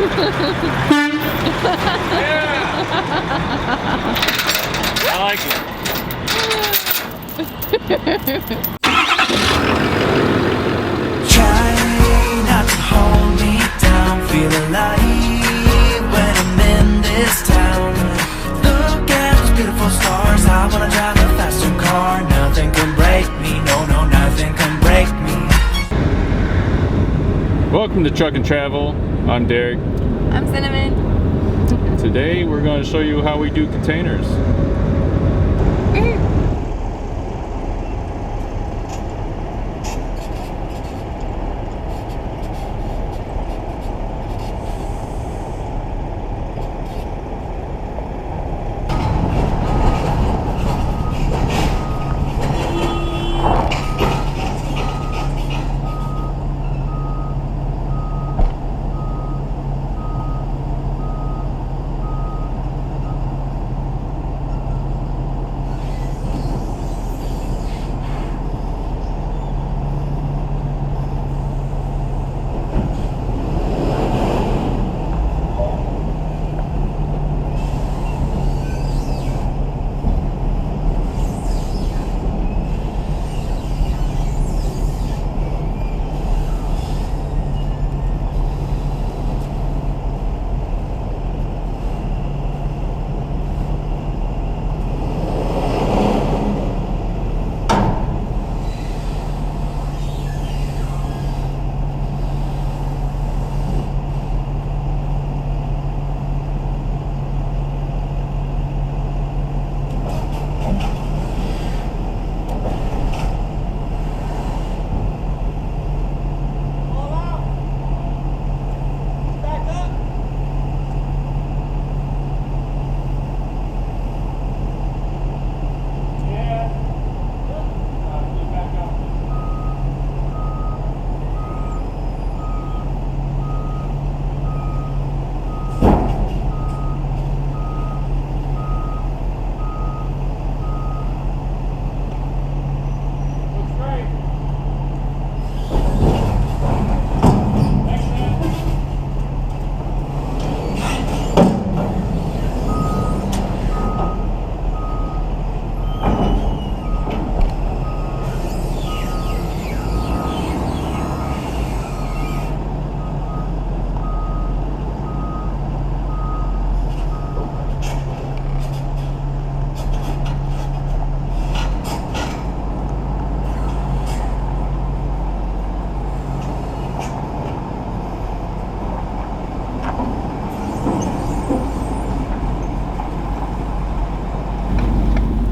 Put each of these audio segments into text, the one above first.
Yeah! I like it. Try not to hold me down, feel alive when I'm in this town. Look at those beautiful stars, I wanna drive a faster car. Nothing can break me, no, no, nothing can break me. Welcome to Truck and Travel. I'm Derek. I'm Cinnamon. Today we're going to show you how we do containers.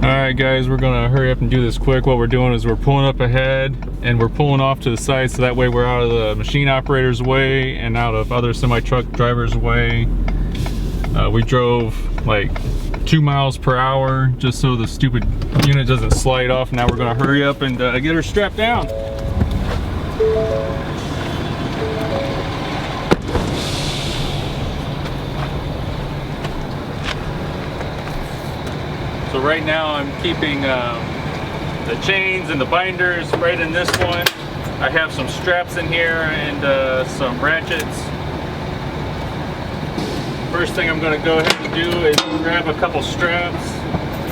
Alright guys, we're gonna hurry up and do this quick. What we're doing is we're pulling up ahead and we're pulling off to the side so that way we're out of the machine operator's way and out of other semi-truck drivers' way. We drove like 2 miles per hour just so the stupid unit doesn't slide off. Now we're gonna hurry up and get her strapped down. So right now I'm keeping the chains and the binders right in this one. I have some straps in here and some ratchets. First thing I'm going to go ahead and do is grab a couple straps,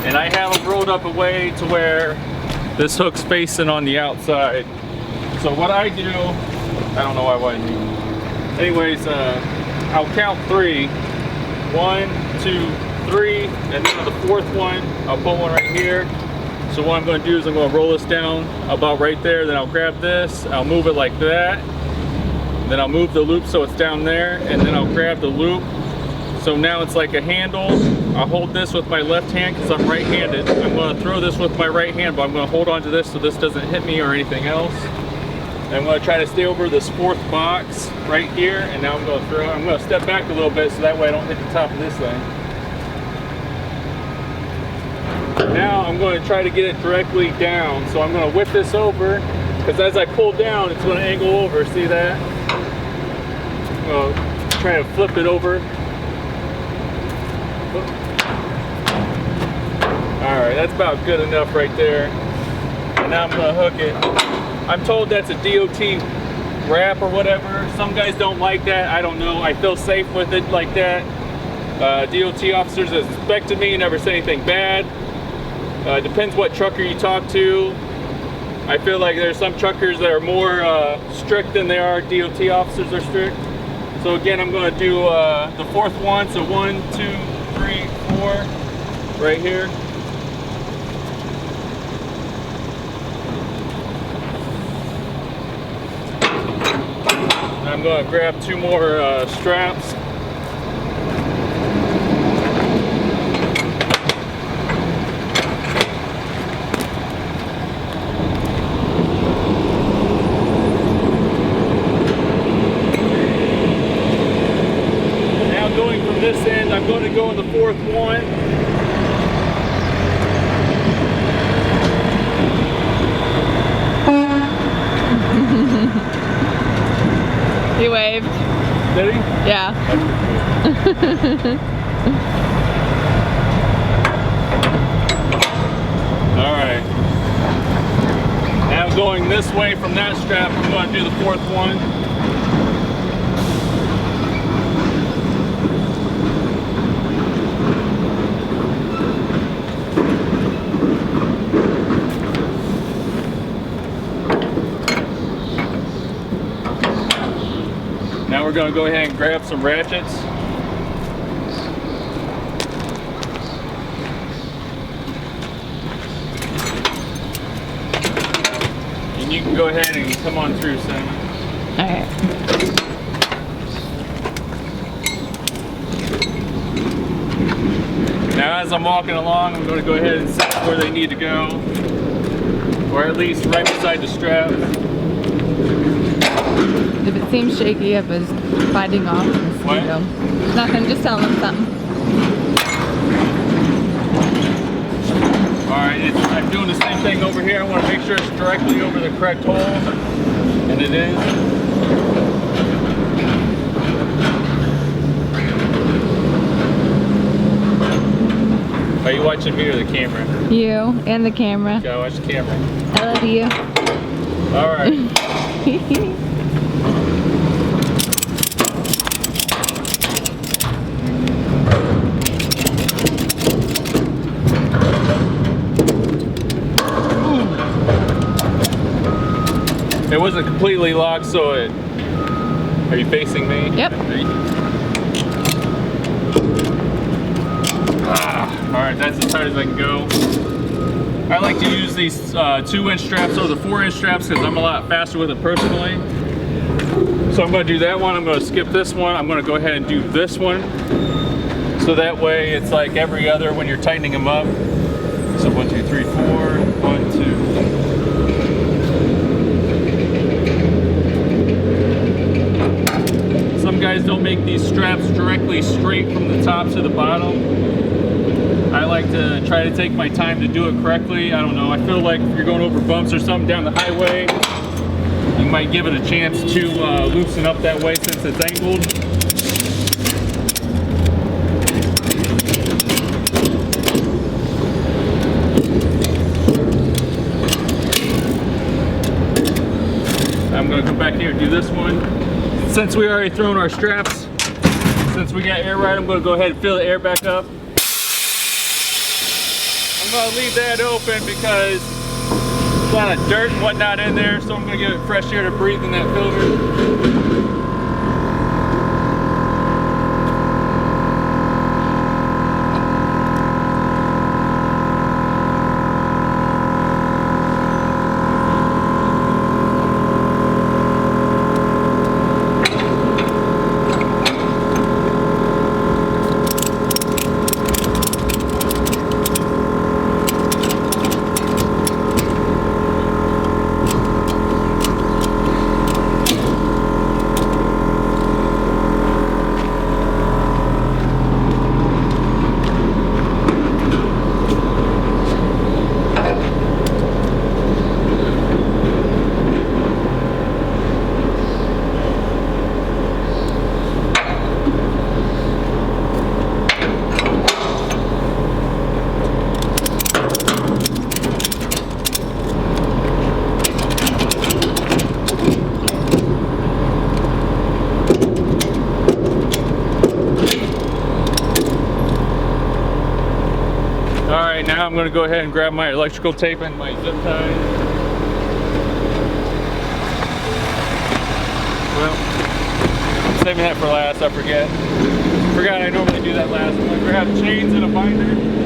and I have them rolled up a way to where this hook's facing on the outside. So what I do, I don't know why I do. Anyways, I'll count 3. 1, 2, 3, and then on the 4th one, I'll put one right here. So what I'm going to do is I'm going to roll this down about right there, then I'll grab this, I'll move it like that, then I'll move the loop so it's down there, and then I'll grab the loop. So now it's like a handle. I'll hold this with my left hand because I'm right-handed. I'm going to throw this with my right hand, but I'm going to hold on to this so this doesn't hit me or anything else. And I'm going to try to stay over this 4th box right here, and now I'm going to step back a little bit so that way I don't hit the top of this thing. Now I'm going to try to get it directly down. So I'm going to whip this over, because as I pull down, it's going to angle over. See that? I'm going to try to flip it over. Alright, that's about good enough right there. And now I'm going to hook it. I'm told that's a DOT wrap or whatever. Some guys don't like that. I don't know. I feel safe with it like that. DOT officers have inspected me, never said anything bad. Depends what trucker you talk to. I feel like there's some truckers that are more strict than they are DOT officers are strict. So again, I'm going to do the fourth one. So 1, 2, 3, 4 right here. And I'm going to grab 2 more straps. This end, I'm going to go in the fourth one. He waved. Did he? Yeah. Alright. Now going this way from that strap, I'm going to do the fourth one. Now we're going to go ahead and grab some ratchets. And you can go ahead and come on through, Sam. Alright. Now as I'm walking along, I'm going to go ahead and set where they need to go. Or at least right beside the strap. If it seems shaky, I was fighting off the mosquito. Nothing, just telling them something. Alright, I'm doing the same thing over here. I want to make sure it's directly over the correct hole. And it is. Are you watching me or the camera? You and the camera. Okay, I watch the camera. I love you. Alright. It wasn't completely locked, so it... Are you facing me? Yep. Alright, that's as tight as I can go. I like to use these 2-inch straps over the 4-inch straps because I'm a lot faster with it personally. So I'm going to do that one. I'm going to skip this one. I'm going to go ahead and do this one. So that way it's like every other when you're tightening them up. So 1, 2, 3, 4. 1, 2. Some guys don't make these straps directly straight from the top to the bottom. I like to try to take my time to do it correctly. I don't know, I feel like if you're going over bumps or something down the highway, you might give it a chance to loosen up that way since it's angled. I'm going to come back here and do this one. Since we already thrown our straps, since we got air right, I'm going to go ahead and fill the air back up. I'm going to leave that open because there's a lot of dirt and whatnot in there, so I'm going to give it fresh air to breathe in that filter. Now I'm going to go ahead and grab my electrical tape and my zip tie. Well, I'm saving that for last, I forgot I normally do that last. I'm going to grab chains and a binder.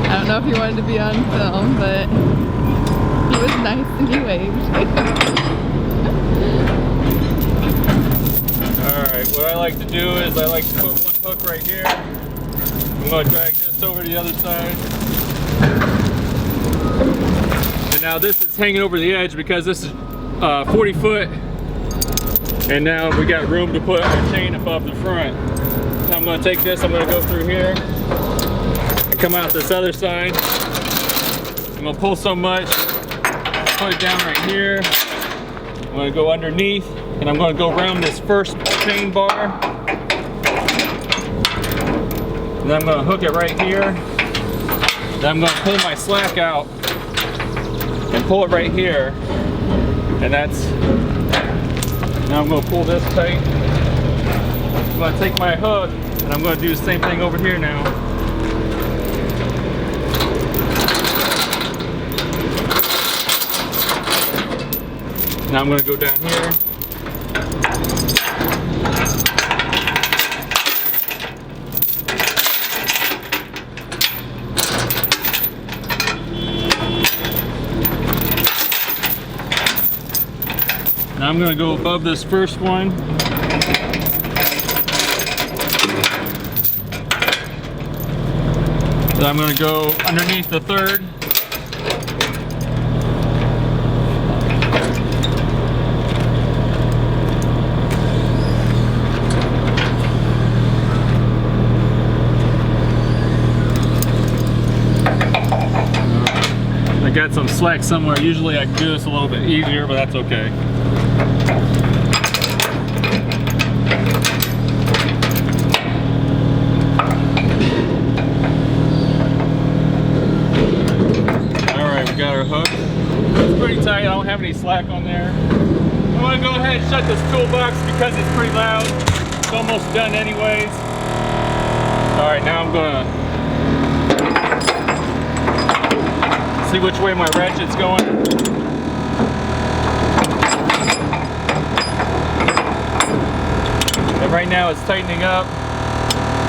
I don't know if he wanted to be on film, but he was nice and he waved. Alright, what I like to do is I like to put one hook right here. I'm going to drag this over to the other side. And now this is hanging over the edge because this is 40 foot. And now we got room to put our chain above the front. So I'm going to take this, I'm going to go through here and come out this other side. I'm going to pull so much, put it down right here. I'm going to go underneath and I'm going to go around this first chain bar. And then I'm going to hook it right here. Then I'm going to pull my slack out and pull it right here. And that's, now I'm going to pull this tight. I'm going to take my hook and I'm going to do the same thing over here now. Now I'm going to go down here. Now I'm going to go above this first one. Then I'm going to go underneath the third. I got some slack somewhere. Usually I can do this a little bit easier, but that's okay. Alright, we got our hook. It's pretty tight. I don't have any slack on there. I'm going to go ahead and shut this toolbox because it's pretty loud. It's almost done anyways. Alright, now I'm going to see which way my ratchet's going. And right now it's tightening up.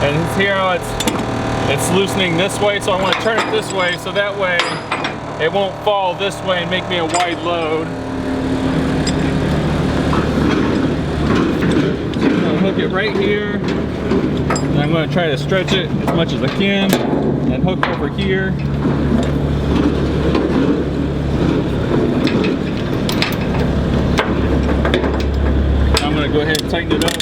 And here it's loosening this way, so I want to turn it this way so that way it won't fall this way and make me a wide load. So I'm going to hook it right here. And I'm going to try to stretch it as much as I can and hook over here. I'm going to go ahead and tighten it up.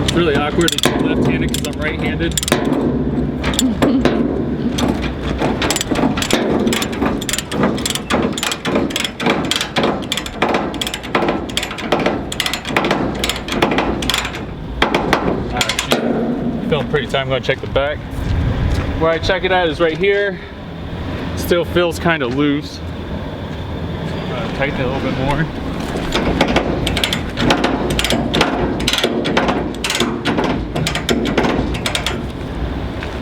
It's really awkward to do left-handed because I'm right-handed. Feeling pretty tight. I'm going to check the back. Where I check it at is right here. Still feels kind of loose. Tighten it a little bit more.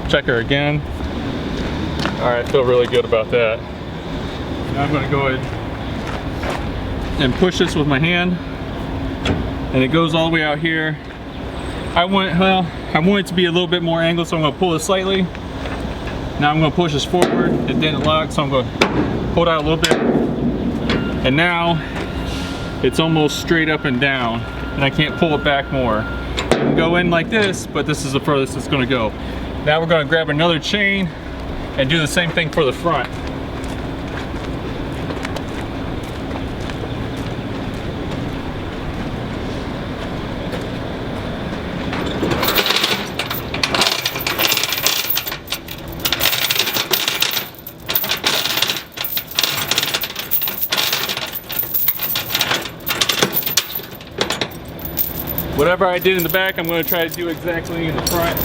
Check her again. Alright, I feel really good about that. Now I'm going to go ahead and push this with my hand. And it goes all the way out here. I want it to be a little bit more angled, so I'm going to pull it slightly. Now I'm going to push this forward. It didn't lock, so I'm going to pull it out a little bit. And now it's almost straight up and down, and I can't pull it back more. I can go in like this, but this is the furthest it's going to go. Now we're going to grab another chain and do the same thing for the front. Whatever I did in the back, I'm going to try to do exactly in the front.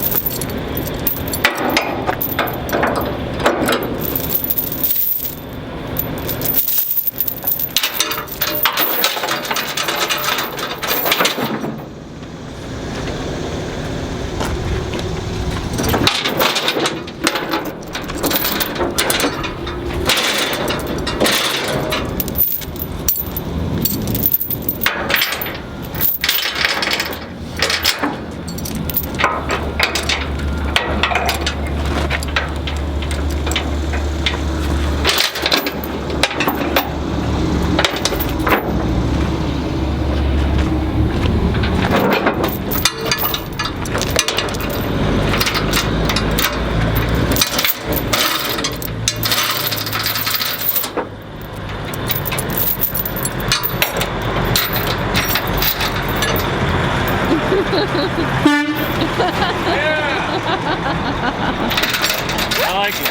I like it.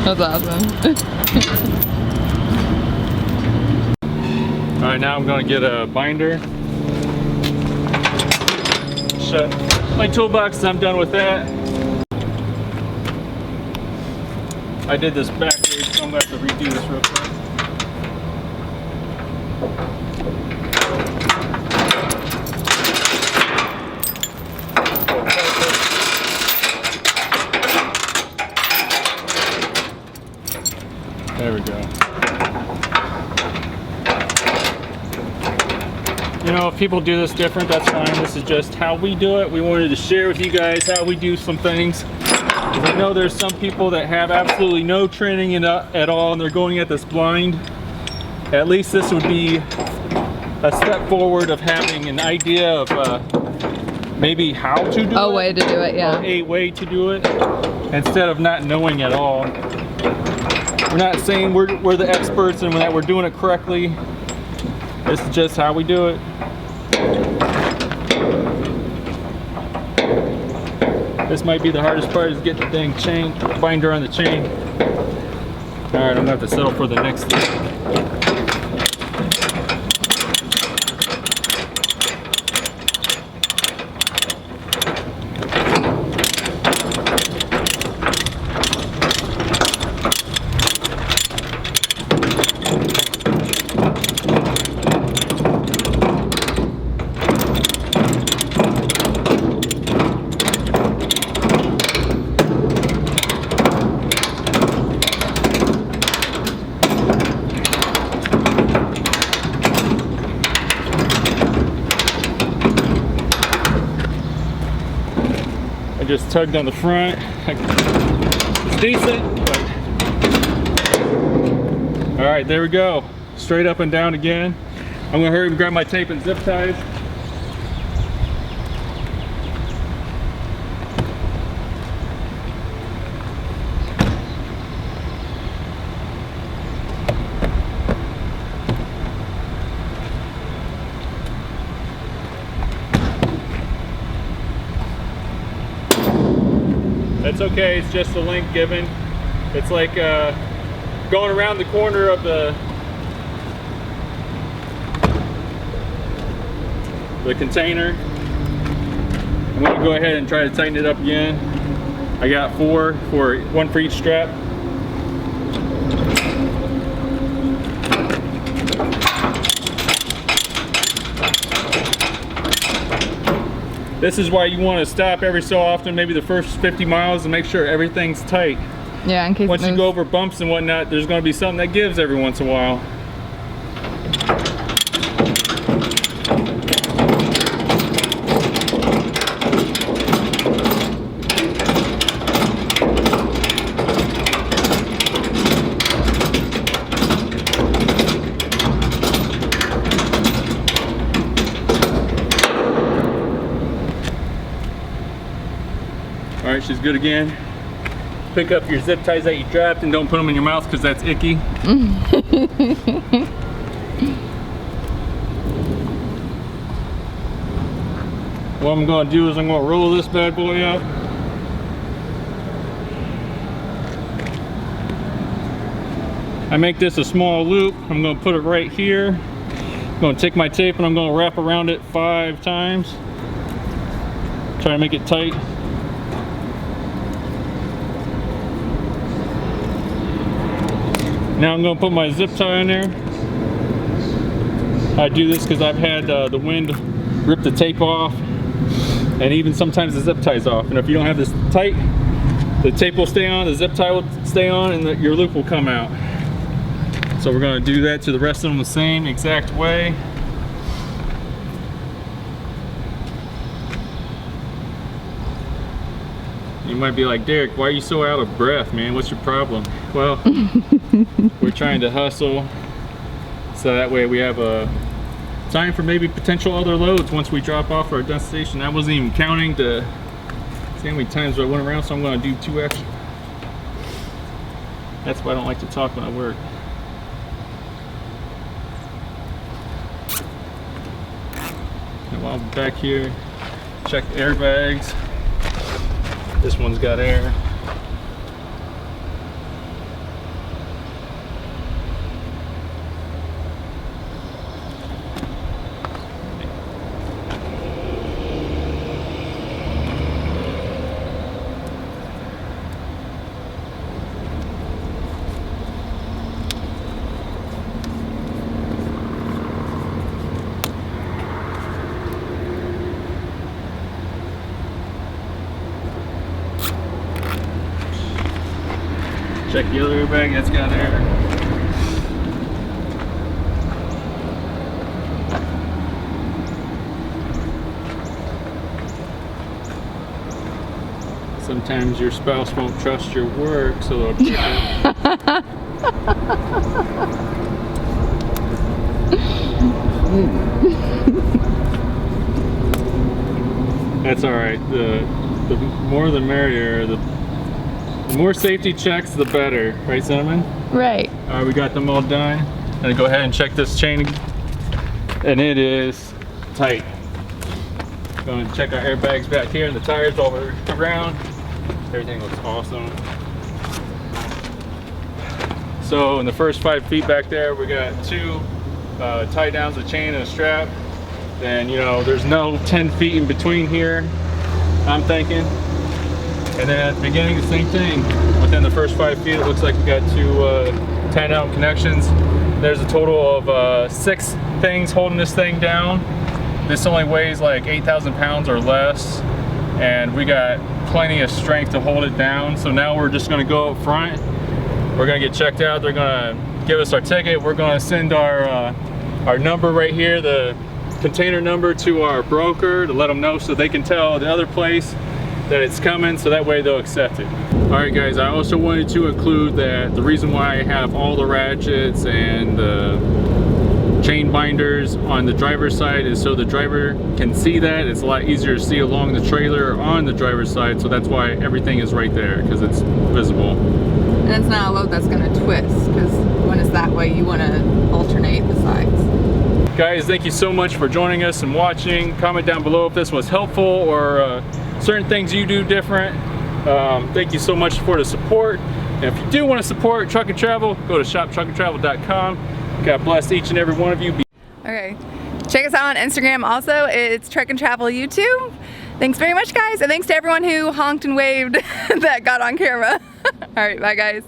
That's awesome. Alright, now I'm going to get a binder. Shut my toolbox and I'm done with that. I did this backwards, so I'm going to have to redo this real quick. There we go. You know, if people do this different, that's fine. This is just how we do it. We wanted to share with you guys how we do some things. I know there's some people that have absolutely no training at all and they're going at this blind. At least this would be a step forward of having an idea of maybe how to do it. A way to do it, yeah. Or a way to do it instead of not knowing at all. We're not saying we're the experts and that we're doing it correctly. This is just how we do it. This might be the hardest part, is get the dang chain, binder on the chain. All right, I'm gonna have to settle for the next thing. I just tugged on the front. It's decent, but... All right, there we go. Straight up and down again. I'm gonna hurry and grab my tape and zip ties. That's okay, it's just a link given. It's like going around the corner of the container. I'm going to go ahead and try to tighten it up again. I got one for each strap. This is why you want to stop every so often, maybe the first 50 miles, and make sure everything's tight. Yeah, in case once you go over bumps and whatnot, there's going to be something that gives every once in a while. All right, she's good again. Pick up your zip ties that you dropped and don't put them in your mouth because that's icky. What I'm going to do is I'm going to roll this bad boy up. I make this a small loop. I'm going to put it right here. I'm going to take my tape and I'm going to wrap around it 5 times. Try to make it tight. Now I'm going to put my zip tie in there. I do this because I've had the wind rip the tape off, and even sometimes the zip tie's off. And if you don't have this tight, the tape will stay on, the zip tie will stay on, and your loop will come out. So we're going to do that to the rest of them the same exact way. You might be like, Derek, why are you so out of breath, man? What's your problem? Well, we're trying to hustle so that way we have a time for maybe potential other loads once we drop off our destination. I wasn't even counting to see how many times I went around, so I'm going to do 2 extra. That's why I don't like to talk when I work. And while I'm back here, check the airbags. This one's got air. Check the other airbag, that's got air. Sometimes your spouse won't trust your work, so they'll check it. That's alright. The more the merrier. The more safety checks, the better. Right, Cinnamon? Right. Alright, we got them all done. I'm gonna go ahead and check this chain. And it is tight. Going to check our airbags back here and the tires all around. Everything looks awesome. So in the first 5 feet back there, we got 2 tie downs, a chain and a strap. Then, you know, there's no 10 feet in between here, I'm thinking. And then at the beginning, the same thing. Within the first 5 feet, it looks like we got 2 tie-down connections. There's a total of 6 things holding this thing down. This only weighs like 8,000 pounds or less, and we got plenty of strength to hold it down. So now we're just gonna go up front. We're gonna get checked out. They're gonna give us our ticket. We're gonna send our number right here, the container number, to our broker to let them know so they can tell the other place that it's coming, so that way they'll accept it. All right guys, I also wanted to include that the reason why I have all the ratchets and the chain binders on the driver's side is so the driver can see that. It's a lot easier to see along the trailer on the driver's side, so that's why everything is right there, because it's visible. And it's not a load that's gonna twist, because when it's that way, you wanna alternate the sides. Guys, thank you so much for joining us and watching. Comment down below if this was helpful or certain things you do different. Thank you so much for the support. And if you do want to support Truck and Travel, go to shoptruckandtravel.com. God bless each and every one of you. Okay, check us out on Instagram also. It's Truck and Travel YouTube. Thanks very much, guys, and thanks to everyone who honked and waved that got on camera. All right, bye guys.